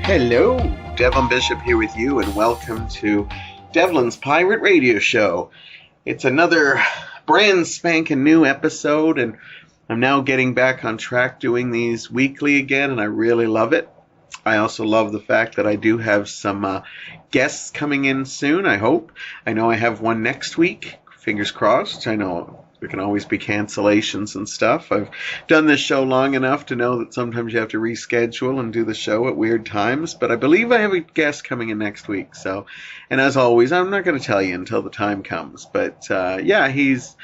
Hello, Devlin Bishop here with you, and welcome to Devlin's Pirate Radio Show. It's another brand spanking new episode, and I'm now getting back on track doing these weekly again, and I really love it. I also love the fact that I do have some guests coming in soon, I hope. I know I have one next week, fingers crossed. I know there can always be cancellations and stuff. I've done this show long enough to know that sometimes you have to reschedule and do the show at weird times, but I believe I have a guest coming in next week. So, and as always, I'm not going to tell you until the time comes, but he's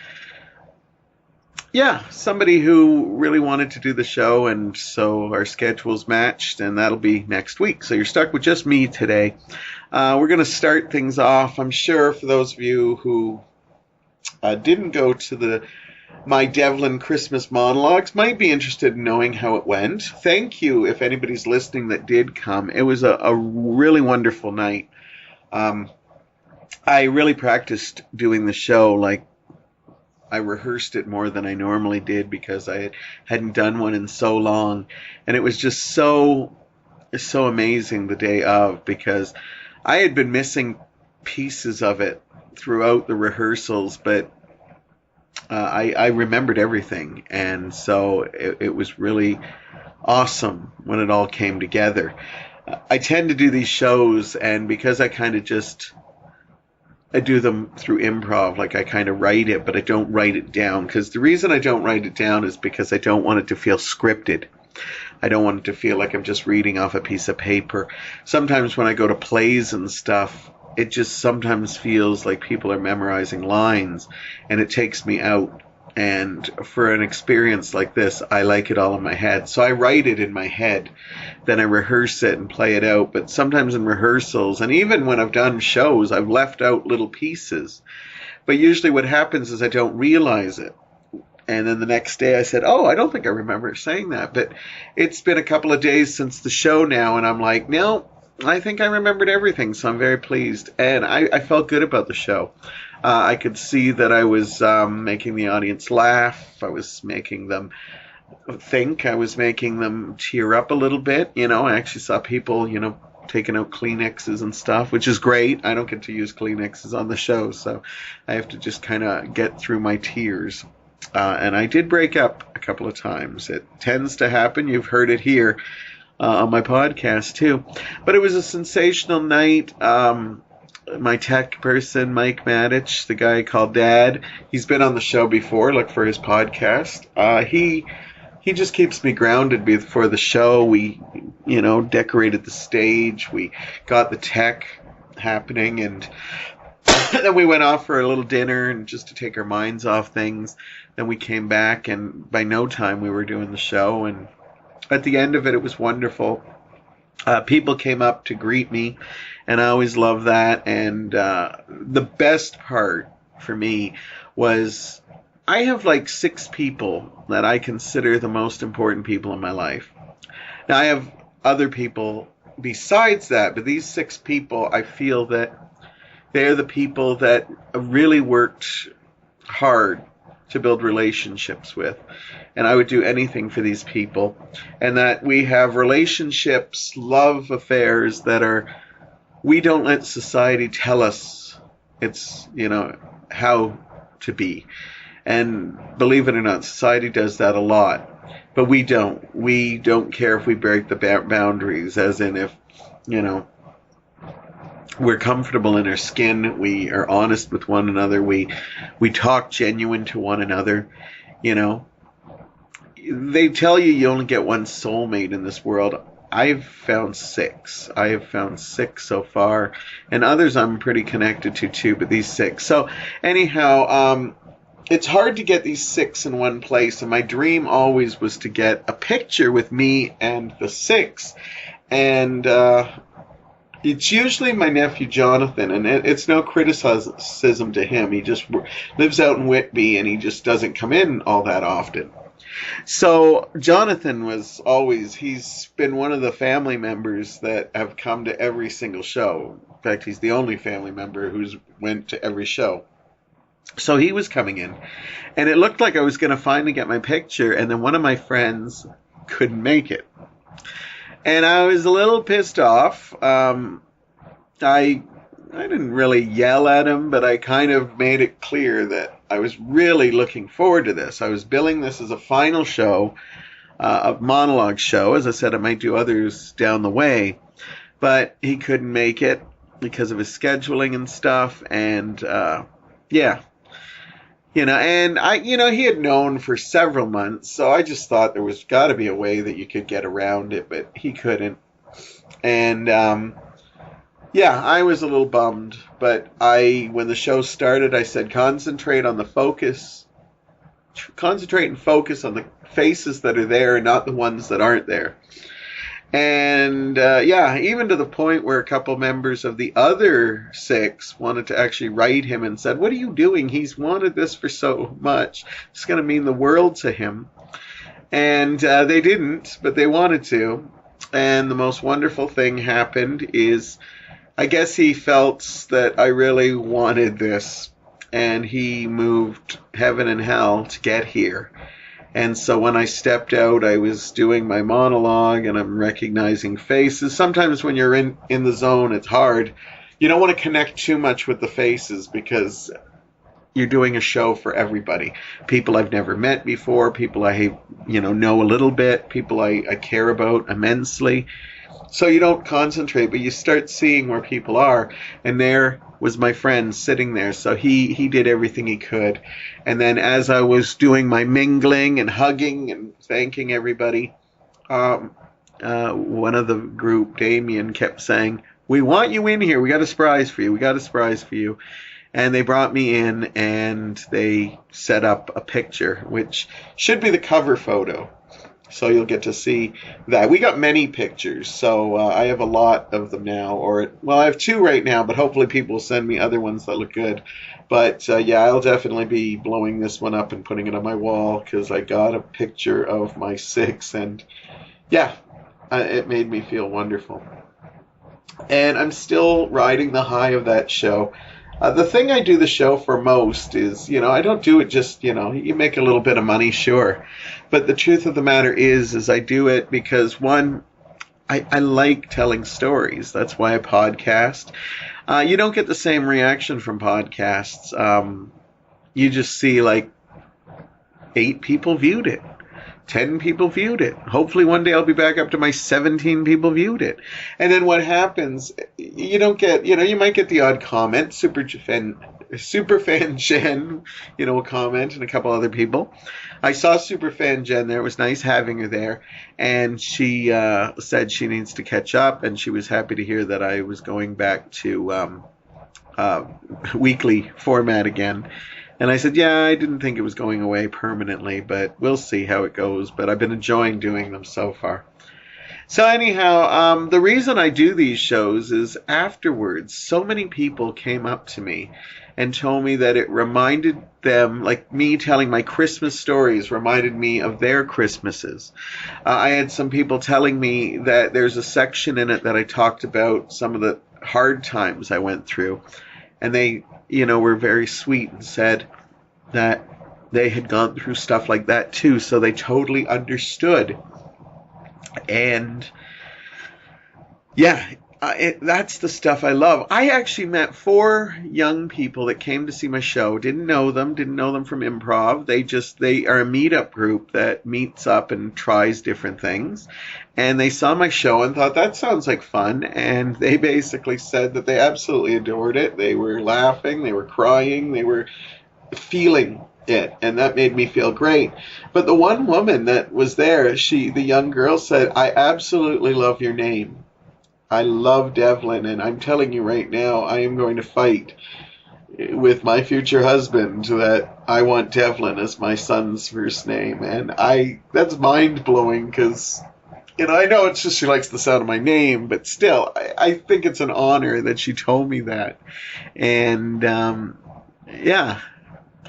somebody who really wanted to do the show, and so our schedules matched, and that'll be next week. So you're stuck with just me today. We're going to start things off. I'm sure for those of you who didn't go to my Devlin Christmas monologues might be interested in knowing how it went. Thank you if anybody's listening that did come. It was a really wonderful night. I really practiced doing the show. Like, I rehearsed it more than I normally did because I hadn't done one in so long, and it was just so amazing the day of, because I had been missing pieces of it throughout the rehearsals, but I remembered everything, and so it was really awesome when it all came together. I tend to do these shows, and because I do them through improv, like I kind of write it, but I don't write it down, because the reason I don't write it down is because I don't want it to feel scripted. I don't want it to feel like I'm just reading off a piece of paper. Sometimes when I go to plays and stuff, it just sometimes feels like people are memorizing lines, and it takes me out. And for an experience like this, I like it all in my head. So I write it in my head, then I rehearse it and play it out. But sometimes in rehearsals, and even when I've done shows, I've left out little pieces. But usually what happens is I don't realize it. And then the next day I said, oh, I don't think I remember saying that. But it's been a couple of days since the show now, and I'm like, no, I think I remembered everything, so I'm very pleased. And I felt good about the show. I could see that I was making the audience laugh. I was making them think. I was making them tear up a little bit. I actually saw people, taking out Kleenexes and stuff, which is great. I don't get to use Kleenexes on the show, so I have to just kind of get through my tears. And I did break up a couple of times. It tends to happen. You've heard it here on my podcast too. But it was a sensational night. My tech person, Mike Madich, the guy called Dad, he's been on the show before. Look for his podcast. He just keeps me grounded before the show. We, decorated the stage. We got the tech happening, and then we went off for a little dinner and just to take our minds off things. Then we came back, and by no time we were doing the show, and at the end of it, it was wonderful. People came up to greet me, and I always love that. And the best part for me was I have like 6 people that I consider the most important people in my life. Now, I have other people besides that, but these 6 people, I feel that they're the people that really worked hard to build relationships with. And I would do anything for these people. And that we have relationships, love affairs that we don't let society tell us it's, how to be. And believe it or not, society does that a lot. But we don't. We don't care if we break the boundaries, as in if, we're comfortable in our skin, we are honest with one another, we talk genuine to one another. They tell you only get one soulmate in this world. I've found 6. I have found 6 so far, and others I'm pretty connected to too, but these 6. So anyhow, it's hard to get these 6 in one place, and my dream always was to get a picture with me and the 6. And it's usually my nephew Jonathan, and it's no criticism to him. He just lives out in Whitby, and he just doesn't come in all that often. So Jonathan he's been one of the family members that have come to every single show. In fact, he's the only family member who's went to every show. So he was coming in, and it looked like I was going to finally get my picture, and then one of my friends couldn't make it. And I was a little pissed off. I didn't really yell at him, but I kind of made it clear that I was really looking forward to this. I was billing this as a final show, a monologue show. As I said, I might do others down the way, but he couldn't make it because of his scheduling and stuff. And yeah, and he had known for several months, so I just thought there was got to be a way that you could get around it, but he couldn't. And yeah, I was a little bummed, but when the show started, I said, concentrate and focus on the faces that are there, not the ones that aren't there. And yeah, even to the point where a couple members of the other 6 wanted to actually write him and said, what are you doing? He's wanted this for so much. It's going to mean the world to him. And they didn't, but they wanted to. And the most wonderful thing happened is, I guess he felt that I really wanted this, and he moved heaven and hell to get here. And so when I stepped out, I was doing my monologue, and I'm recognizing faces. Sometimes when you're in the zone, it's hard. You don't want to connect too much with the faces because you're doing a show for everybody. People I've never met before, people I know a little bit, people I care about immensely. So you don't concentrate, but you start seeing where people are. And there was my friend sitting there. So he did everything he could. And then as I was doing my mingling and hugging and thanking everybody, one of the group, Damien, kept saying, we want you in here. We got a surprise for you. We got a surprise for you. And they brought me in and they set up a picture, which should be the cover photo. So you'll get to see that. We got many pictures, so I have a lot of them now. I have 2 right now, but hopefully people will send me other ones that look good. But yeah, I'll definitely be blowing this one up and putting it on my wall because I got a picture of my 6, and yeah, it made me feel wonderful. And I'm still riding the high of that show. The thing I do the show for most is, I don't do it just, you make a little bit of money, sure. But the truth of the matter is I do it because, one, I like telling stories. That's why I podcast. You don't get the same reaction from podcasts. You just see 8 people viewed it. 10 people viewed it. Hopefully one day I'll be back up to my 17 people viewed it. And then what happens, you don't get, you might get the odd comment, Superfan Jen, will comment, and a couple other people. I saw Superfan Jen there. It was nice having her there. And she said she needs to catch up, and she was happy to hear that I was going back to weekly format again. And I said, yeah, I didn't think it was going away permanently, but we'll see how it goes. But I've been enjoying doing them so far. So anyhow, the reason I do these shows is afterwards, so many people came up to me and told me that it reminded them, like me telling my Christmas stories reminded me of their Christmases. I had some people telling me that there's a section in it that I talked about some of the hard times I went through. And they, were very sweet and said that they had gone through stuff like that too, so they totally understood. And yeah, that's the stuff I love. I actually met 4 young people that came to see my show. Didn't know them from improv. They are a meetup group that meets up and tries different things. And they saw my show and thought, that sounds like fun. And they basically said that they absolutely adored it. They were laughing, they were crying, they were feeling it. And that made me feel great. But the one woman that was there, the young girl said, I absolutely love your name. I love Devlin, and I'm telling you right now, I am going to fight with my future husband that I want Devlin as my son's first name. And that's mind-blowing because, I know it's just she likes the sound of my name, but still, I think it's an honor that she told me that. And, yeah,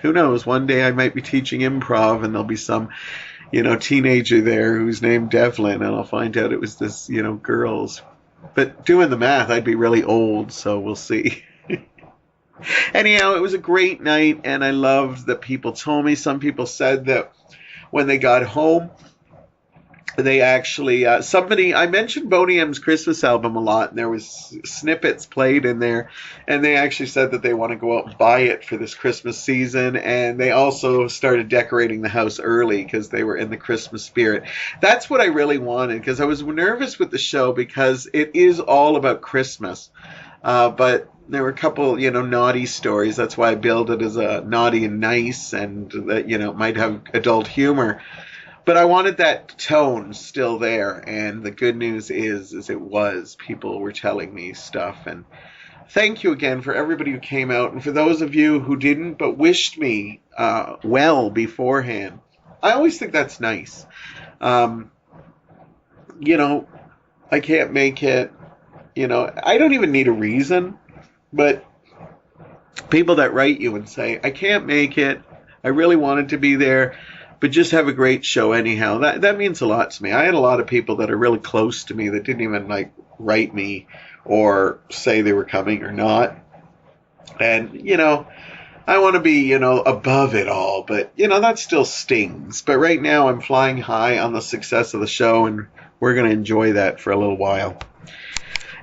who knows? One day I might be teaching improv, and there'll be some, teenager there who's named Devlin, and I'll find out it was this, girl's. But doing the math, I'd be really old, so we'll see. Anyhow, it was a great night, and I loved that people told me. Some people said that when they got home, they actually somebody I mentioned Boney M's Christmas album a lot, and there was snippets played in there, and they actually said that they want to go out and buy it for this Christmas season, and they also started decorating the house early because they were in the Christmas spirit. That's what I really wanted, because I was nervous with the show because it is all about Christmas, but there were a couple, naughty stories. That's why I billed it as a naughty and nice, and that, it might have adult humor. But I wanted that tone still there, and the good news is it was. People were telling me stuff, and thank you again for everybody who came out, and for those of you who didn't but wished me well beforehand. I always think that's nice. I can't make it, I don't even need a reason, but people that write you and say, I can't make it, I really wanted to be there, but just have a great show anyhow. That means a lot to me. I had a lot of people that are really close to me that didn't even write me or say they were coming or not. And, I want to be, above it all, but, that still stings. But right now I'm flying high on the success of the show, and we're going to enjoy that for a little while.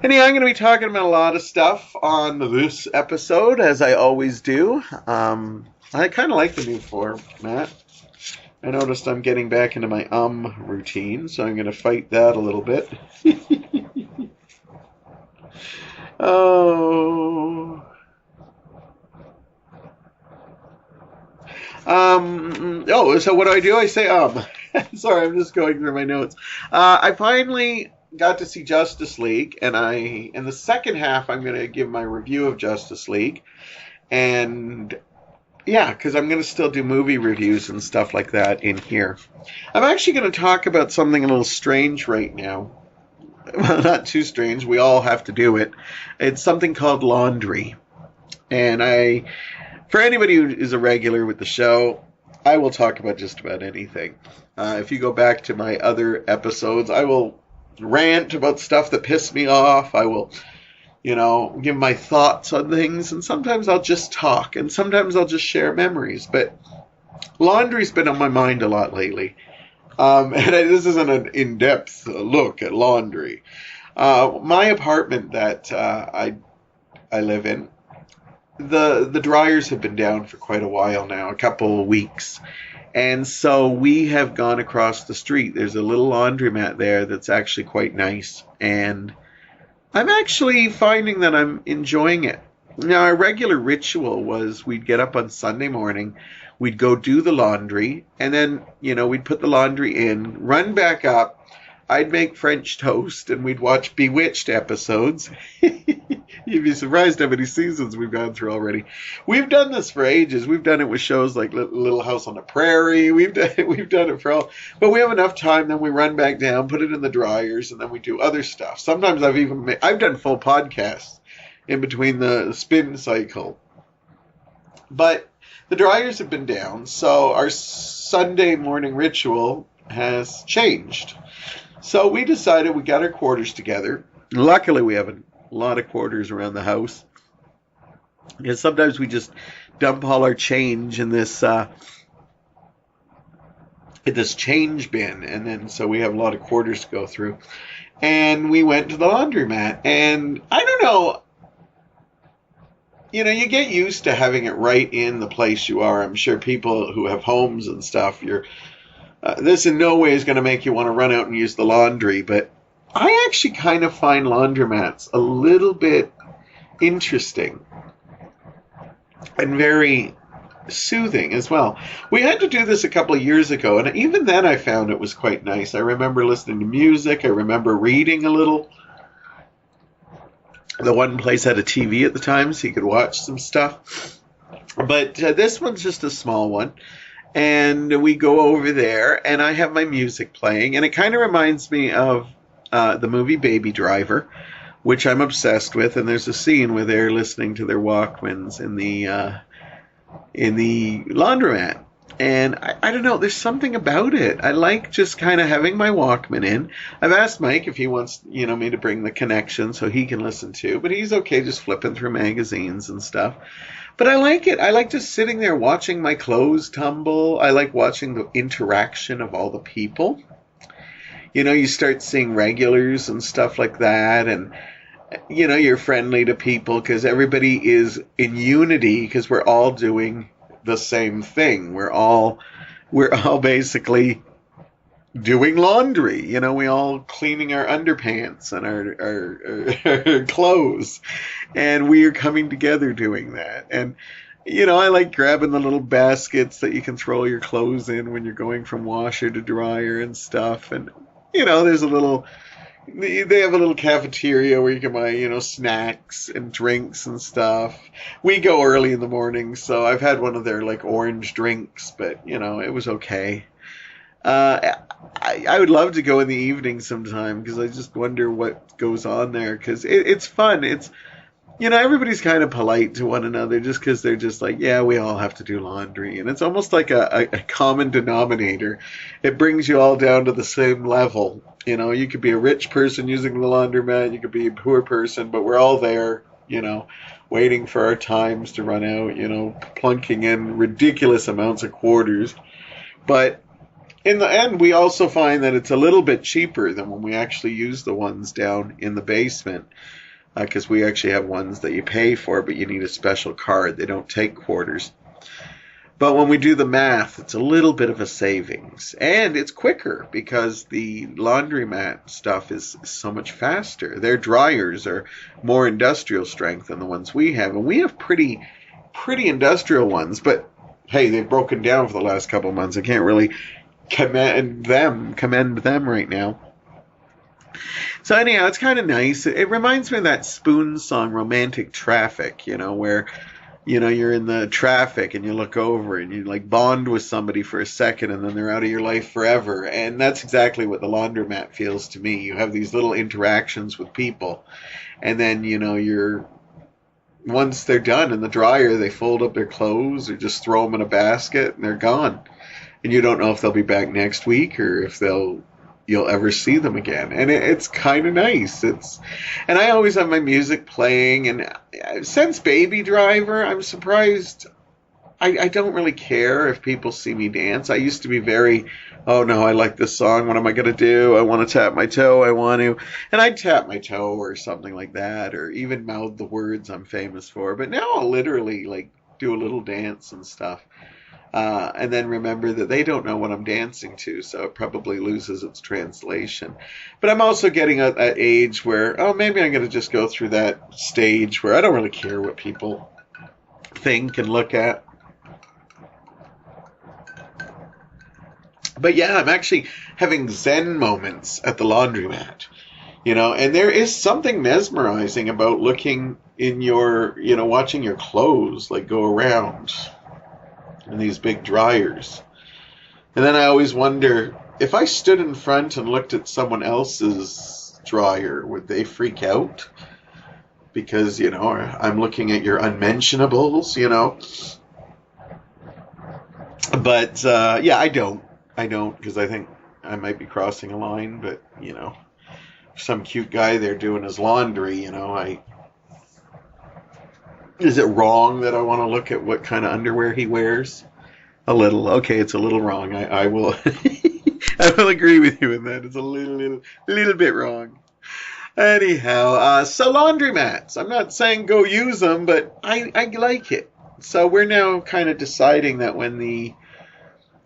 Anyhow, I'm going to be talking about a lot of stuff on this episode, as I always do. I kind of like the new format. I noticed I'm getting back into my routine, so I'm going to fight that a little bit. Oh. So what do? I say Sorry, I'm just going through my notes. I finally got to see Justice League, and in the second half, I'm going to give my review of Justice League, and yeah, because I'm going to still do movie reviews and stuff like that in here. I'm actually going to talk about something a little strange right now. Well, not too strange. We all have to do it. It's something called laundry. And for anybody who is a regular with the show, I will talk about just about anything. If you go back to my other episodes, I will rant about stuff that pissed me off. I will give my thoughts on things, and sometimes I'll just talk, and sometimes I'll just share memories. But laundry's been on my mind a lot lately. This isn't an in-depth look at laundry. My apartment that I live in, the dryers have been down for quite a while now, a couple of weeks. And so we have gone across the street. There's a little laundromat there that's actually quite nice, and I'm actually finding that I'm enjoying it. Now, our regular ritual was we'd get up on Sunday morning, we'd go do the laundry, and then, we'd put the laundry in, run back up, I'd make French toast, and we'd watch Bewitched episodes. You'd be surprised how many seasons we've gone through already. We've done this for ages. We've done it with shows like Little House on the Prairie. We've done it for all. But we have enough time, then we run back down, put it in the dryers, and then we do other stuff. Sometimes I've done full podcasts in between the spin cycle. But the dryers have been down, so our Sunday morning ritual has changed. So we decided we got our quarters together. Luckily, we have a lot of quarters around the house. Because sometimes we just dump all our change in this change bin, and then so we have a lot of quarters to go through. And we went to the laundromat, and I don't know. You get used to having it right in the place you are. I'm sure people who have homes and stuff, this in no way is going to make you want to run out and use the laundry, but I actually kind of find laundromats a little bit interesting and very soothing as well. We had to do this a couple of years ago, and even then I found it was quite nice. I remember listening to music. I remember reading a little. The one place had a TV at the time, so you could watch some stuff. But this one's just a small one. And we go over there, and I have my music playing, and it kind of reminds me of the movie Baby Driver, which I'm obsessed with. And there's a scene where they're listening to their Walkmans in the laundromat. And I don't know, there's something about it. I like just kind of having my Walkman in. I've asked Mike if he wants, me to bring the connection so he can listen too, but he's okay just flipping through magazines and stuff. But I like it. I like just sitting there watching my clothes tumble. I like watching the interaction of all the people. You start seeing regulars and stuff like that, and you're friendly to people because everybody is in unity because we're all doing the same thing. We're all basically doing laundry. We all cleaning our underpants and our clothes, and we are coming together doing that. And I like grabbing the little baskets that you can throw your clothes in when you're going from washer to dryer and stuff. And there's they have a little cafeteria where you can buy, snacks and drinks and stuff. We go early in the morning, so I've had one of their like orange drinks, but it was okay. I would love to go in the evening sometime because I just wonder what goes on there because it's fun. Everybody's kind of polite to one another just because they're just like, yeah, we all have to do laundry. And it's almost like a common denominator. It brings you all down to the same level. You could be a rich person using the laundromat. You could be a poor person, but we're all there, waiting for our times to run out, plunking in ridiculous amounts of quarters. But in the end, we also find that it's a little bit cheaper than when we actually use the ones down in the basement. Because we actually have ones that you pay for, but you need a special card. They don't take quarters. But when we do the math, it's a little bit of a savings. And it's quicker because the laundromat stuff is so much faster. Their dryers are more industrial strength than the ones we have. And we have pretty industrial ones. But, hey, they've broken down for the last couple of months. I can't really commend them right now. So anyhow, it's kind of nice. It reminds me of that Spoon song, Romantic Traffic, where, you're in the traffic and you look over and you like bond with somebody for a second and then they're out of your life forever. And that's exactly what the laundromat feels to me. You have these little interactions with people and then, once they're done in the dryer, they fold up their clothes or just throw them in a basket and they're gone. And you don't know if they'll be back next week or if you'll ever see them again. And it's kind of nice. And I always have my music playing. And since Baby Driver, I'm surprised. I don't really care if people see me dance. I used to be very, oh no, I like this song. What am I going to do? I want to tap my toe. I want to. And I'd tap my toe or something like that, or even mouth the words I'm famous for. But now I'll literally like do a little dance and stuff. And then remember that they don't know what I'm dancing to, so it probably loses its translation. But I'm also getting at that age where, maybe I'm going to just go through that stage where I don't really care what people think and look at. But yeah, I'm actually having Zen moments at the laundromat, and there is something mesmerizing about looking in your, watching your clothes like go around in these big dryers. And then I always wonder, if I stood in front and looked at someone else's dryer, would they freak out? Because, I'm looking at your unmentionables, But, yeah, I don't, because I think I might be crossing a line, but, some cute guy there doing his laundry, is it wrong that I want to look at what kind of underwear he wears? A little. Okay, it's a little wrong. I will I will agree with you in that. It's a little bit wrong. Anyhow, so laundromats. I'm not saying go use them, but I like it. So we're now kind of deciding that when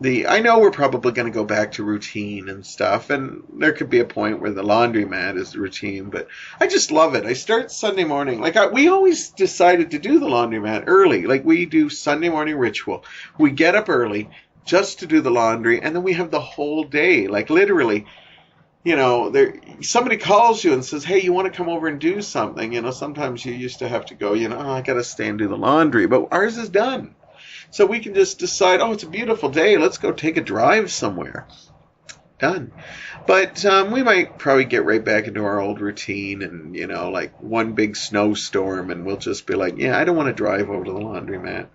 I know we're probably going to go back to routine and stuff, and there could be a point where the laundromat is the routine, but I just love it. I start Sunday morning. We always decided to do the laundromat early. Like, we do Sunday morning ritual. We get up early just to do the laundry, and then we have the whole day. Like, literally, somebody calls you and says, hey, you want to come over and do something? Sometimes you used to have to go, I got to stay and do the laundry, but ours is done. So we can just decide, it's a beautiful day. Let's go take a drive somewhere. Done. But we might probably get right back into our old routine and, like one big snowstorm, and we'll just be like, yeah, I don't want to drive over to the laundromat.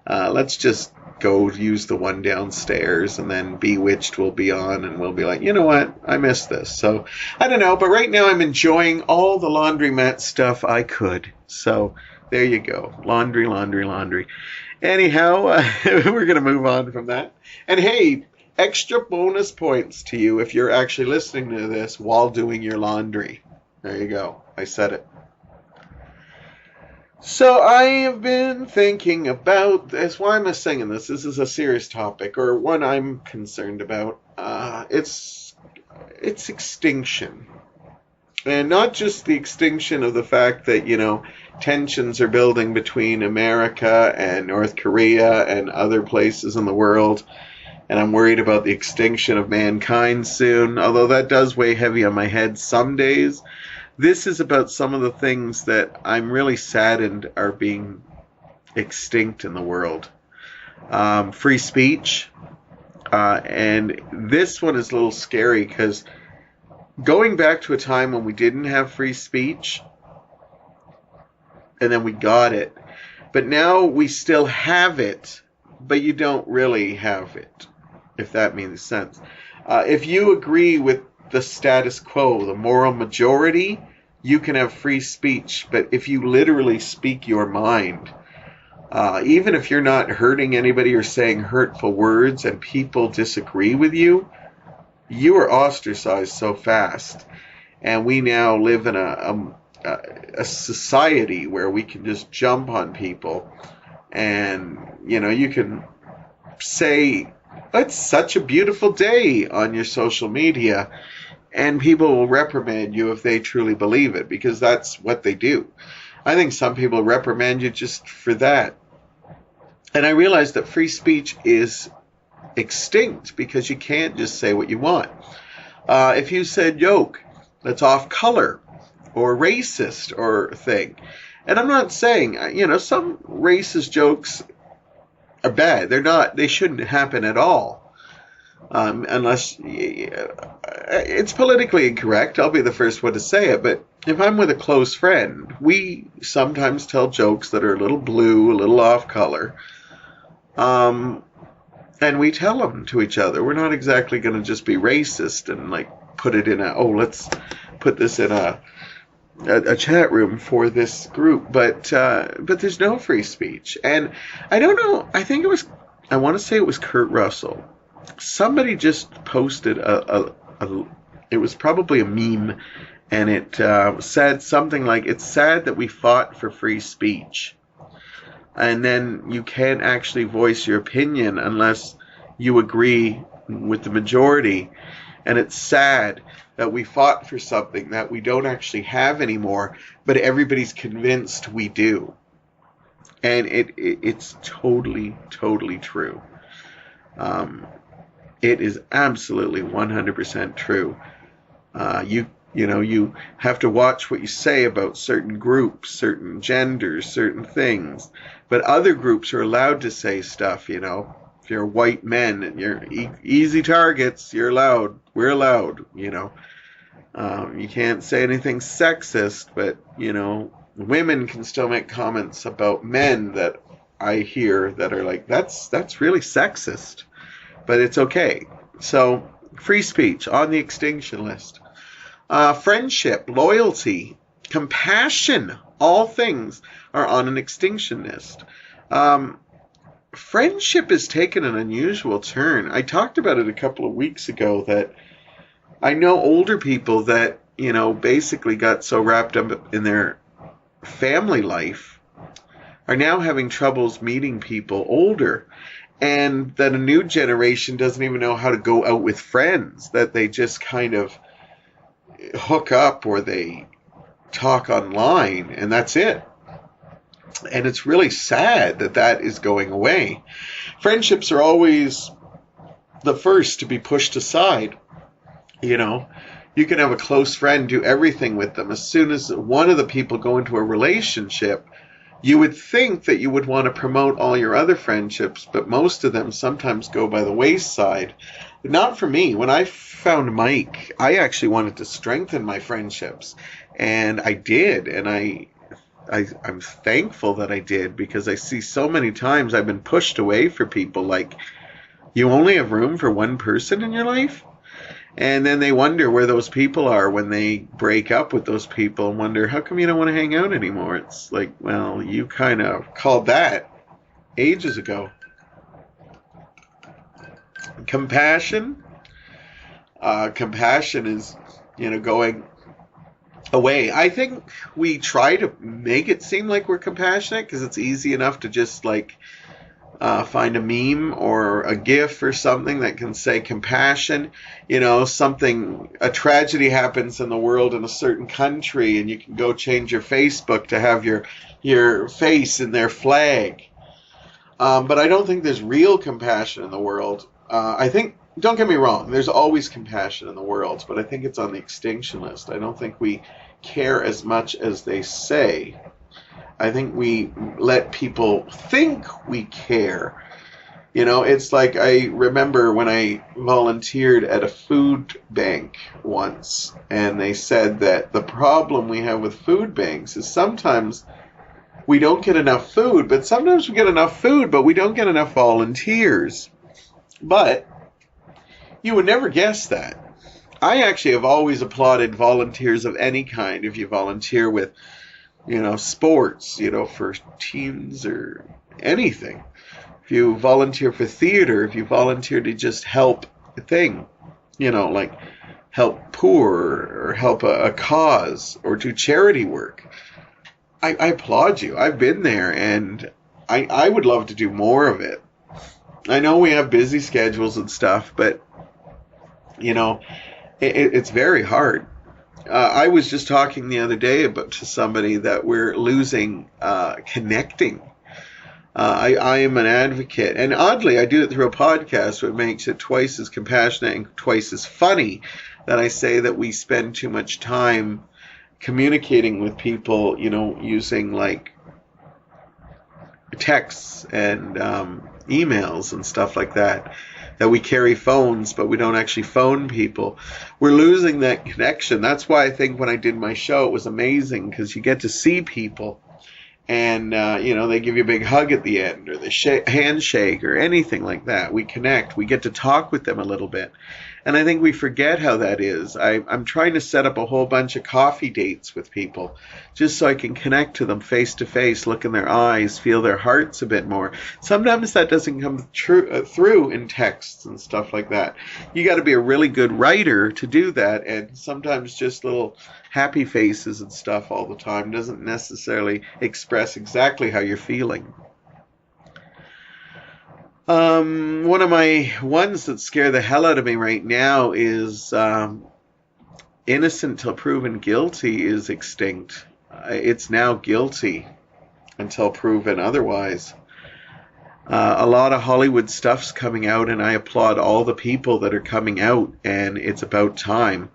Let's just go use the one downstairs, and then Bewitched will be on, and we'll be like, you know what? I missed this. So I don't know. But right now I'm enjoying all the laundromat stuff I could. So there you go. Laundry. Anyhow, we're going to move on from that. And hey, extra bonus points to you if you're actually listening to this while doing your laundry. There you go. I said it. So I have been thinking about this. Why am I saying this? This is a serious topic, or one I'm concerned about. It's extinction. And not just the extinction of the fact that, tensions are building between America and North Korea and other places in the world. And I'm worried about the extinction of mankind soon, although that does weigh heavy on my head some days. This is about some of the things that I'm really saddened are being extinct in the world. Free speech. And this one is a little scary because going back to a time when we didn't have free speech, and then we got it. But now we still have it, but you don't really have it, if that makes sense. If you agree with the status quo, the moral majority, you can have free speech. But if you literally speak your mind, even if you're not hurting anybody or saying hurtful words and people disagree with you, you are ostracized so fast. And we now live in a society where we can just jump on people and, you can say, it's such a beautiful day on your social media, and people will reprimand you if they truly believe it, because that's what they do. I think some people reprimand you just for that. And I realize that free speech is extinct because you can't just say what you want. If you said joke that's off color or racist or thing, and I'm not saying, some racist jokes are bad. They shouldn't happen at all. Unless it's politically incorrect. I'll be the first one to say it. But if I'm with a close friend, we sometimes tell jokes that are a little blue, a little off color. And we tell them to each other. We're not exactly going to just be racist and put it in let's put this in a chat room for this group. But there's no free speech. And I don't know. I want to say it was Kurt Russell. Somebody just posted it was probably a meme, and it said something like, it's sad that we fought for free speech. And then you can't actually voice your opinion unless you agree with the majority. And it's sad that we fought for something that we don't actually have anymore, but everybody's convinced we do. And it's totally, totally true. It is absolutely 100% true. You have to watch what you say about certain groups, certain genders, certain things. But other groups are allowed to say stuff, If you're white men and you're easy targets, you're allowed. We're allowed, You can't say anything sexist, but, women can still make comments about men that I hear that are like, that's really sexist. But it's okay. So, free speech on the extinction list. Friendship, loyalty, compassion, all things are on an extinction list. Friendship has taken an unusual turn. I talked about it a couple of weeks ago that I know older people that, basically got so wrapped up in their family life are now having troubles meeting people older. And that a new generation doesn't even know how to go out with friends, that they just kind of hook up or they talk online, and that's it. And it's really sad that is going away. Friendships are always the first to be pushed aside. You can have a close friend, do everything with them. As soon as one of the people go into a relationship, you would think that you would want to promote all your other friendships, but most of them sometimes go by the wayside. But not for me. When I found Mike, I actually wanted to strengthen my friendships, and I did. And I'm thankful that I did, because I see so many times I've been pushed away for people. Like, you only have room for one person in your life? And then they wonder where those people are when they break up with those people and wonder, how come you don't want to hang out anymore? It's like, well, you kind of called that ages ago. Compassion. Compassion is, going away. I think we try to make it seem like we're compassionate because it's easy enough to just find a meme or a GIF or something that can say compassion. A tragedy happens in the world in a certain country, and you can go change your Facebook to have your face in their flag. But I don't think there's real compassion in the world. I think, don't get me wrong, there's always compassion in the world, but I think it's on the extinction list. I don't think we care as much as they say. I think we let people think we care. It's like I remember when I volunteered at a food bank once, and they said that the problem we have with food banks is sometimes we don't get enough food, but sometimes we get enough food, but we don't get enough volunteers. But you would never guess that. I actually have always applauded volunteers of any kind. If you volunteer with sports, for teams or anything. If you volunteer for theater, if you volunteer to just help a thing, like help poor or help a cause or do charity work, I applaud you. I've been there, and I would love to do more of it. I know we have busy schedules and stuff, but, it's very hard. I was just talking the other day to somebody that we're losing connecting. I am an advocate, and oddly, I do it through a podcast, which makes it twice as compassionate and twice as funny that I say that we spend too much time communicating with people, using texts and emails and stuff like that. That we carry phones, but we don't actually phone people. We're losing that connection. That's why I think when I did my show, it was amazing, because you get to see people, and they give you a big hug at the end, or the handshake, or anything like that. We connect. We get to talk with them a little bit. And I think we forget how that is. I'm trying to set up a whole bunch of coffee dates with people just so I can connect to them face to face, look in their eyes, feel their hearts a bit more. Sometimes that doesn't come through in texts and stuff like that. You got to be a really good writer to do that, and sometimes just little happy faces and stuff all the time doesn't necessarily express exactly how you're feeling. One of my ones that scare the hell out of me right now is innocent till proven guilty is extinct. It's now guilty until proven otherwise. A lot of Hollywood stuff's coming out, and I applaud all the people that are coming out, and it's about time.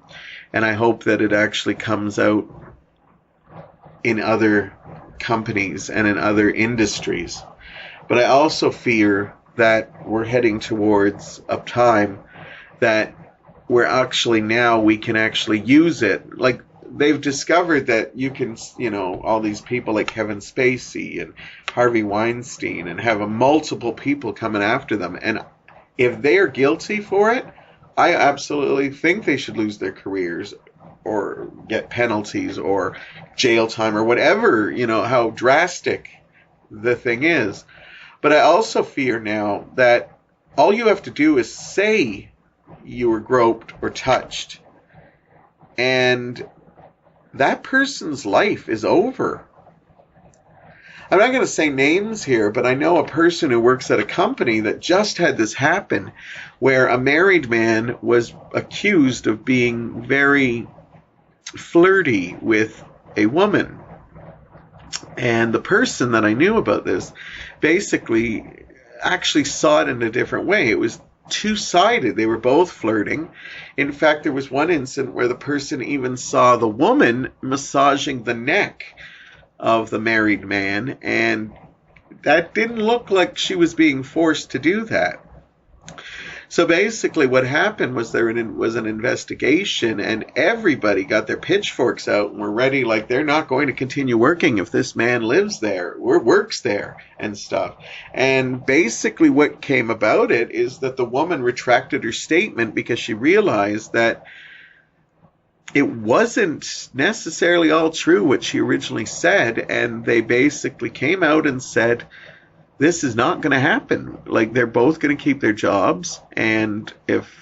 And I hope that it actually comes out in other companies and in other industries. But I also fear that we're heading towards a time that we're actually now we can actually use it. Like, they've discovered that you can, all these people like Kevin Spacey and Harvey Weinstein, and have multiple people coming after them. And if they are guilty for it, I absolutely think they should lose their careers or get penalties or jail time or whatever, how drastic the thing is. But I also fear now that all you have to do is say you were groped or touched, and that person's life is over. I'm not going to say names here, but I know a person who works at a company that just had this happen, where a married man was accused of being very flirty with a woman. And the person that I knew about this basically actually saw it in a different way. It was two-sided. They were both flirting. In fact, there was one incident where the person even saw the woman massaging the neck of the married man, and that didn't look like she was being forced to do that. So basically what happened was there was an investigation, and everybody got their pitchforks out and were ready, like they're not going to continue working if this man lives there or works there and stuff. And basically what came about it is that the woman retracted her statement because she realized that it wasn't necessarily all true what she originally said, and they basically came out and said this is not going to happen. Like, they're both going to keep their jobs, and if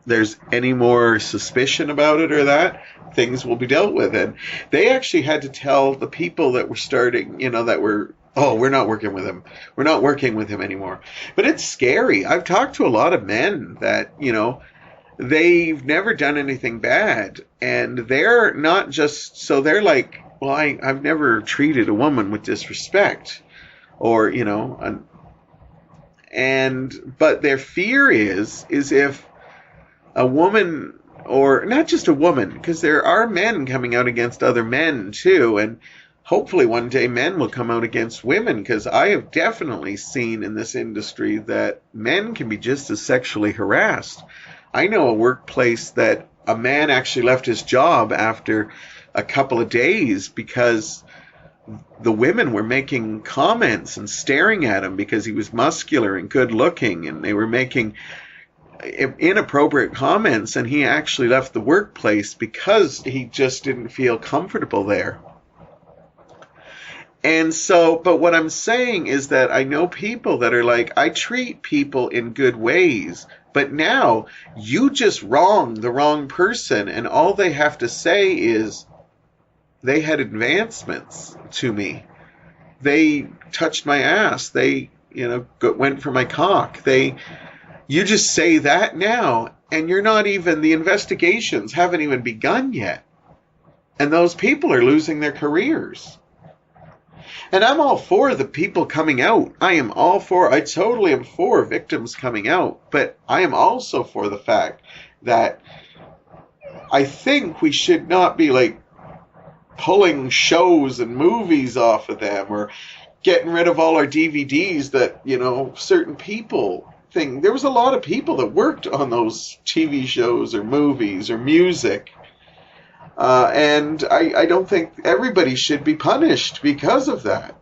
there's any more suspicion about it or that, things will be dealt with. And they actually had to tell the people that were starting, that were, oh, we're not working with him. We're not working with him anymore. But it's scary. I've talked to a lot of men that, they've never done anything bad. And they're not just, so they're like, well, I've never treated a woman with disrespect. Or, but their fear is if a woman, or not just a woman, because there are men coming out against other men too, and hopefully one day men will come out against women, because I have definitely seen in this industry that men can be just as sexually harassed. I know a workplace that a man actually left his job after a couple of days because the women were making comments and staring at him because he was muscular and good looking, and they were making inappropriate comments, and he actually left the workplace because he just didn't feel comfortable there. And so, but what I'm saying is that I know people that are like, I treat people in good ways, but now you just wronged the wrong person, and all they have to say is, they had advancements to me. They touched my ass. They, went for my cock. You just say that now, and you're not even, the investigations haven't even begun yet. And those people are losing their careers. And I'm all for the people coming out. I totally am for victims coming out. But I am also for the fact that I think we should not be like pulling shows and movies off of them, or getting rid of all our DVDs that, certain people think. There was a lot of people that worked on those TV shows or movies or music. And I don't think everybody should be punished because of that.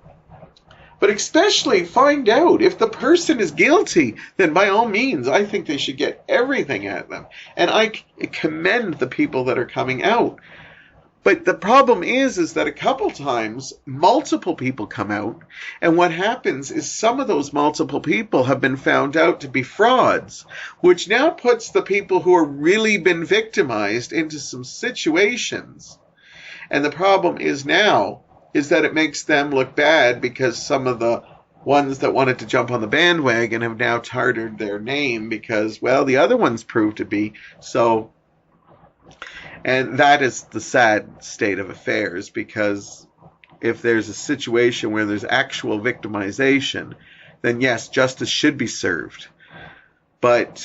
But especially find out if the person is guilty, then by all means, I think they should get everything at them. And I commend the people that are coming out. But the problem is that a couple times, multiple people come out, and what happens is some of those multiple people have been found out to be frauds, which now puts the people who are really been victimized into some situations. And the problem is that it makes them look bad, because some of the ones that wanted to jump on the bandwagon have now tarred their name because, well, the other ones proved to be so. And that is the sad state of affairs, because if there's a situation where there's actual victimization, then yes, justice should be served. But,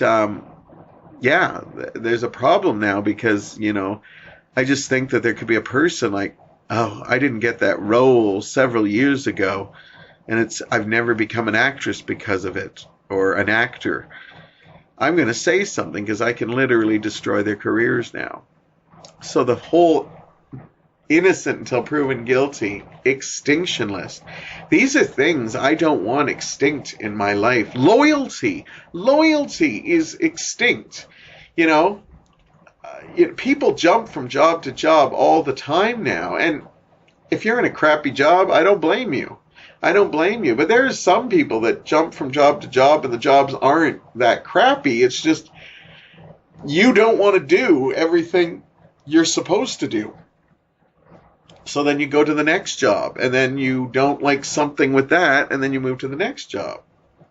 there's a problem now because, I just think that there could be a person like, oh, I didn't get that role several years ago, and I've never become an actress because of it, or an actor. I'm going to say something because I can literally destroy their careers now. So the whole innocent until proven guilty extinction list. These are things I don't want extinct in my life. Loyalty is extinct. People jump from job to job all the time now. And if you're in a crappy job, I don't blame you. But there are some people that jump from job to job and the jobs aren't that crappy. It's just you don't want to do everything you're supposed to do. So then you go to the next job, and then you don't like something with that, and then you move to the next job.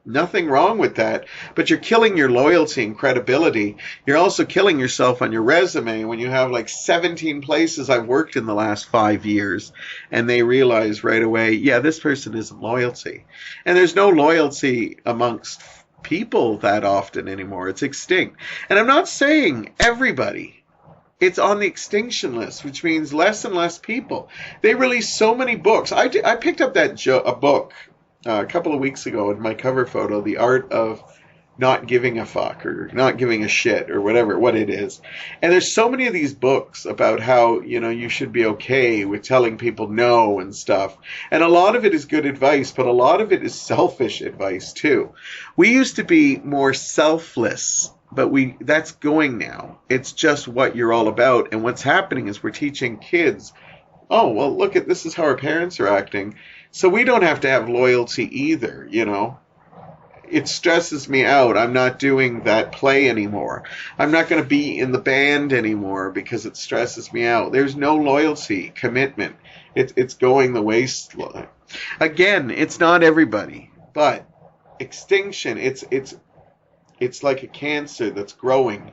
Nothing wrong with that, but you're killing your loyalty and credibility. You're also killing yourself on your resume when you have like 17 places I've worked in the last 5 years, and they realize right away, yeah, this person isn't loyalty. And there's no loyalty amongst people that often anymore. It's extinct. And I'm not saying everybody. It's on the extinction list, which means less and less people. They release so many books. I picked up a book a couple of weeks ago in my cover photo, The Art of Not Giving a Fuck, or Not Giving a Shit, or what it is. And there's so many of these books about how, you should be okay with telling people no and stuff. And a lot of it is good advice, but a lot of it is selfish advice too. We used to be more selfless. But that's going now. It's just what you're all about. And what's happening is we're teaching kids, oh, well, this is how our parents are acting. So we don't have to have loyalty either, you know. It stresses me out. I'm not doing that play anymore. I'm not going to be in the band anymore because it stresses me out. There's no loyalty, commitment. It's going the wayside. Again, it's not everybody, but extinction, it's like a cancer that's growing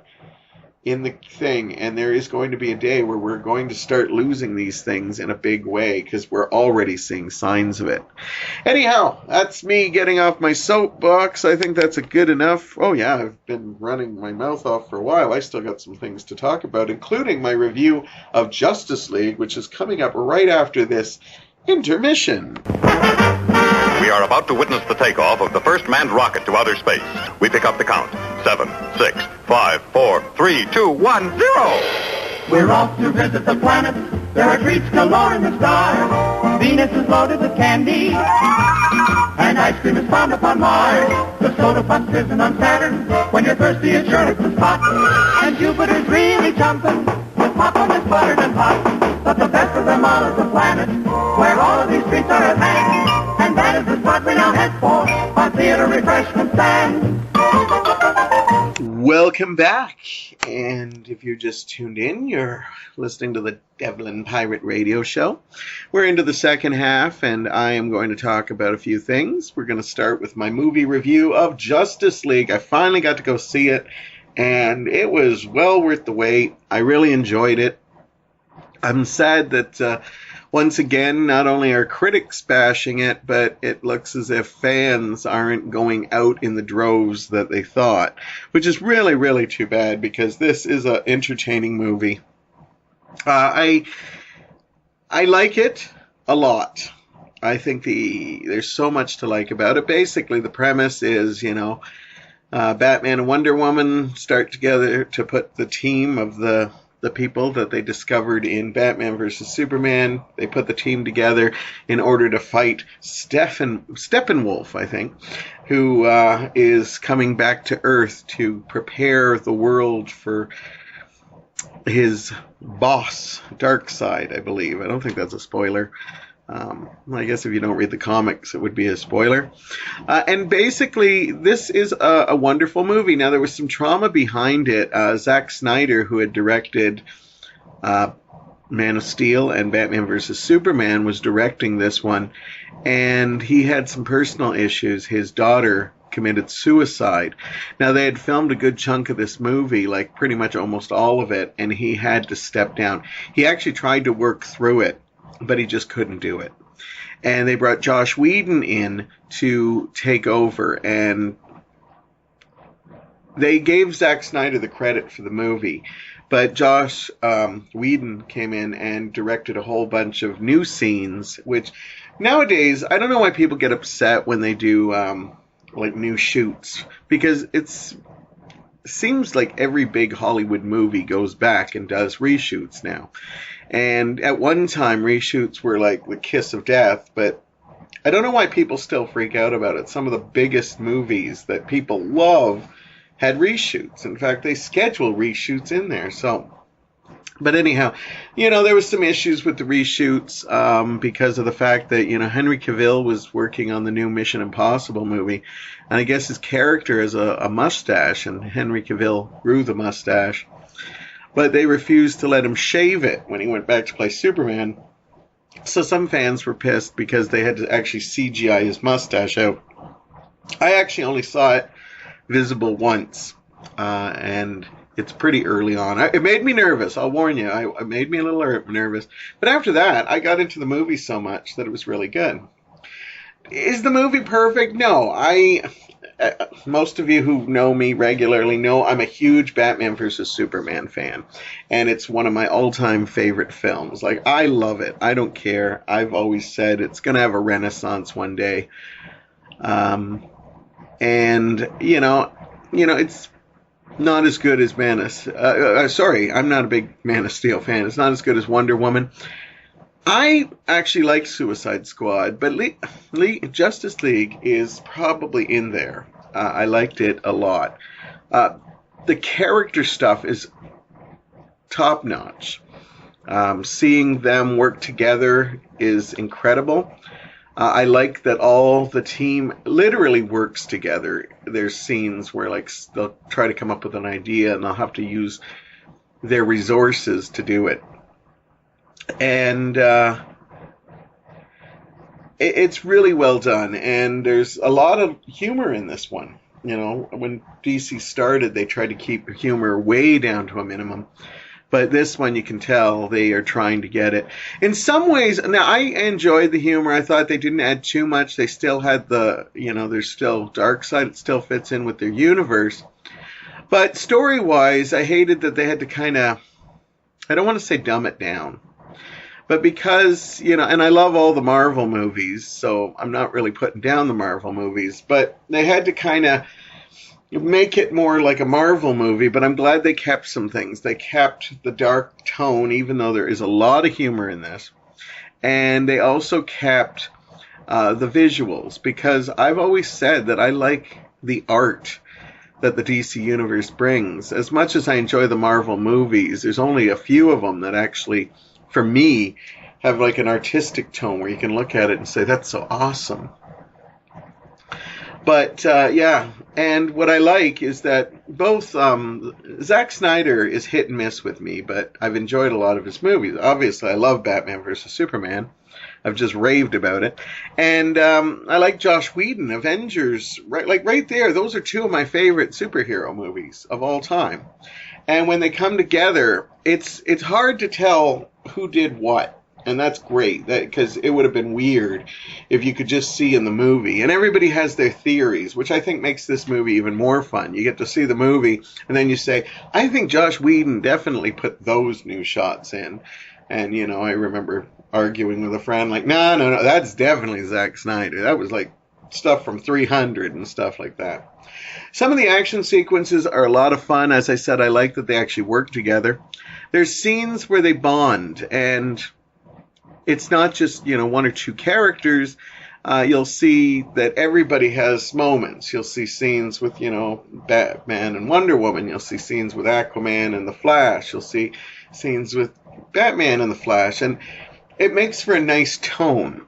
in the thing, and there is going to be a day where we're going to start losing these things in a big way because we're already seeing signs of it. Anyhow, that's me getting off my soapbox. I think that's a good enough. Oh yeah, I've been running my mouth off for a while. I still got some things to talk about, including my review of Justice League, which is coming up right after this intermission. We are about to witness the takeoff of the first manned rocket to outer space. We pick up the count. 7, 6, 5, 4, 3, 2, 1, 0. We're off to visit the planet. There are treats galore in the sky. Venus is loaded with candy, and ice cream is found upon Mars. The soda pop isn't on Saturn. When you're thirsty, it's sure to spot. And Jupiter's really jumping with popcorn that's buttered and hot. But the best of them all is the planet, where all of these treats are at hand. And that is the spot we now head for, our theater refreshment stand. Welcome back, and if you're just tuned in, you're listening to the Devlin Pirate Radio Show. We're into the second half, and I am going to talk about a few things. We're going to start with my movie review of Justice League. I finally got to go see it, and it was well worth the wait. I really enjoyed it. I'm sad that once again, not only are critics bashing it, but it looks as if fans aren't going out in the droves that they thought, which is really, really too bad because this is an entertaining movie. I like it a lot. I think there's so much to like about it. Basically, the premise is, Batman and Wonder Woman start together to put the team of the people that they discovered in Batman versus Superman. They put the team together in order to fight Steppenwolf, I think, who is coming back to Earth to prepare the world for his boss, Darkseid, I believe. I don't think that's a spoiler. I guess if you don't read the comics, it would be a spoiler. And basically, this is a wonderful movie. Now, there was some trauma behind it. Zack Snyder, who had directed Man of Steel and Batman vs. Superman, was directing this one. And he had some personal issues. His daughter committed suicide. Now, they had filmed a good chunk of this movie, like pretty much almost all of it, and he had to step down. He actually tried to work through it, but he just couldn't do it. And they brought Joss Whedon in to take over, and they gave Zack Snyder the credit for the movie, but Joss Whedon came in and directed a whole bunch of new scenes, which nowadays, I don't know why people get upset when they do like new shoots, because it seems like every big Hollywood movie goes back and does reshoots now. And at one time, reshoots were like the kiss of death, but I don't know why people still freak out about it. Some of the biggest movies that people love had reshoots. In fact, they schedule reshoots in there. But anyhow, there was some issues with the reshoots because of the fact that, Henry Cavill was working on the new Mission Impossible movie. And I guess his character is a mustache, and Henry Cavill grew the mustache. But they refused to let him shave it when he went back to play Superman. So some fans were pissed because they had to actually CGI his mustache out. I actually only saw it visible once, and it's pretty early on. It made me nervous, I'll warn you. It made me a little nervous. But after that, I got into the movie so much that it was really good. Is the movie perfect? No. Most of you who know me regularly know I'm a huge Batman vs. Superman fan. And it's one of my all-time favorite films. Like, I love it. I don't care. I've always said it's going to have a renaissance one day. And, it's not as good as I'm not a big Man of Steel fan. It's not as good as Wonder Woman. I actually like Suicide Squad, but Justice League is probably in there. I liked it a lot. The character stuff is top-notch. Seeing them work together is incredible. I like that all the team literally works together. There's scenes where like they'll try to come up with an idea and they'll have to use their resources to do it. And it's really well done, and there's a lot of humor in this one. You know, when DC started, they tried to keep humor way down to a minimum. But this one, you can tell they are trying to get it. In some ways, now I enjoyed the humor. I thought they didn't add too much. They still had the, you know, there's still dark side. It still fits in with their universe. But story-wise, I hated that they had to kind of, I don't want to say dumb it down. But because, you know, and I love all the Marvel movies, so I'm not really putting down the Marvel movies, but they had to kind of make it more like a Marvel movie, but I'm glad they kept some things. They kept the dark tone, even though there is a lot of humor in this. And they also kept the visuals, because I've always said that I like the art that the DC Universe brings. As much as I enjoy the Marvel movies, there's only a few of them that actually, for me, have like an artistic tone where you can look at it and say, that's so awesome. But, yeah, and what I like is that both, Zack Snyder is hit and miss with me, but I've enjoyed a lot of his movies. Obviously, I love Batman vs. Superman. I've just raved about it. And I like Joss Whedon, Avengers, right there. Those are two of my favorite superhero movies of all time. And when they come together, it's hard to tell who did what. And that's great, because it would have been weird if you could just see in the movie. And everybody has their theories, which I think makes this movie even more fun. You get to see the movie, and then you say, I think Joss Whedon definitely put those new shots in. And, you know, I remember arguing with a friend, like, no, that's definitely Zack Snyder. That was like stuff from 300 and stuff like that. Some of the action sequences are a lot of fun. As I said, I like that they actually work together. There's scenes where they bond, and it's not just, you know, one or two characters. You'll see that everybody has moments. You'll see scenes with, you know, Batman and Wonder Woman. You'll see scenes with Aquaman and the Flash. You'll see scenes with Batman and the Flash. And it makes for a nice tone.